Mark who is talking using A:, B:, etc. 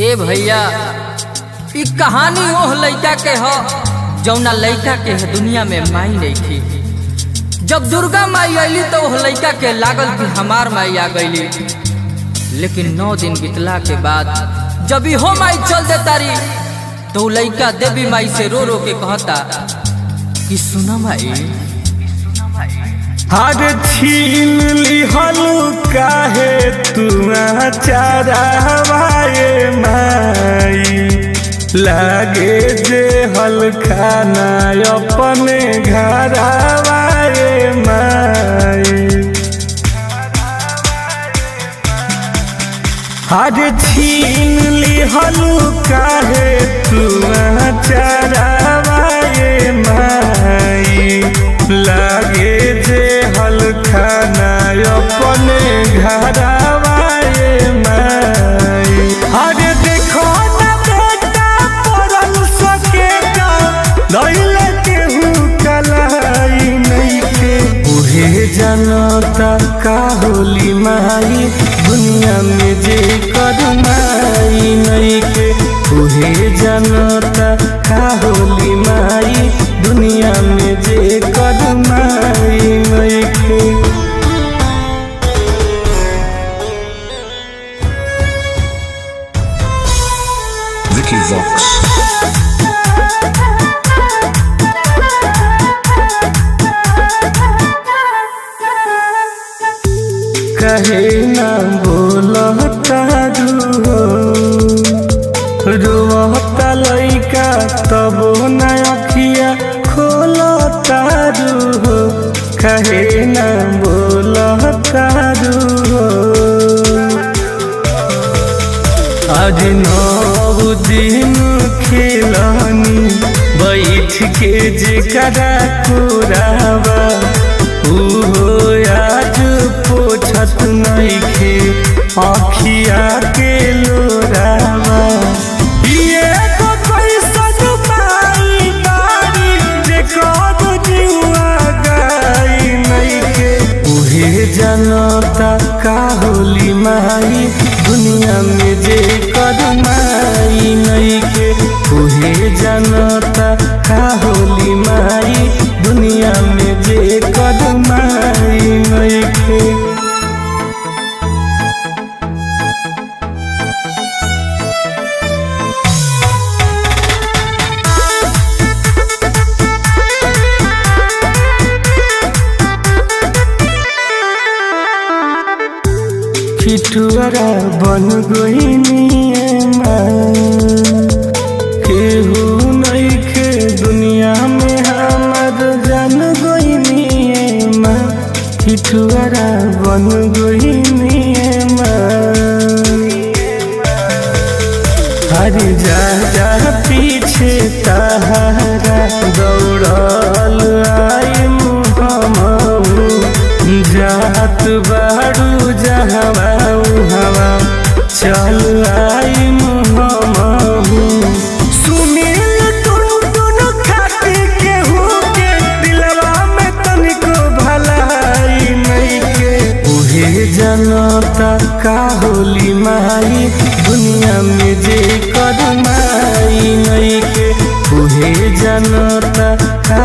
A: ए भैया ई कहानी ओह लइका के ह जौना लइका के दुनिया में माई नहीं थी। जब दुर्गा माई आईली तो ओह लइका के लागल कि हमार माई आ गईली, लेकिन 9 दिन बीतला के बाद जब हो माई चल दे तारी तो लइका देवी माई से रो रो के कहता कि सुना माई
B: हर छीन लिहल काहे तू चरावाए माई, लागे जे हल खाना अपने घरवाए माई। हर छीन लिहल काहे तू चरावाए माई, लागे जे हल खाना अपने घरवाए माई। अरे देखो ना बेटा पड़ल सकेता लइल केहू कलाई नहीं के, उहे जनता का होली माई दुनिया में जे कदमाई नहीं के, उहे जनता का होली माई दुनिया में जे कदमाई नहीं के।
C: Vicky Vox.
B: कहे ना बोलता रोता लइका तब न अखिया खोलता रू, कहे ना बोलता आज 9 दिन खिलानी बैठ के जेकरा कोरावा, आज पोछत नइखे आँखिया के लोरावा। ये तो कैसन माई बारी जेकर जुआ गाई नइखे, उहे जनता का होली माई दुनिया में जे कदमाई नइखे, उहे जनता का होली माई दुनिया में जे कदमाई नइखे। खिटुआरा बन गइनिए केहू नइखे दुनिया में हमर जान गइनिए माँ, खिटुआरा बन गइनिए हर जा पीछे तहारा दौड़ल आई मुहम्मू, जात बाड़ू जहवा हवा चल आई मुहम्मू। सुनील टुन खाती केहू के दिलवा में तनिको भलाई नहीं के, उहे जनता का होली माई दुनिया में जे कदमाई नहीं के, उहे जनता का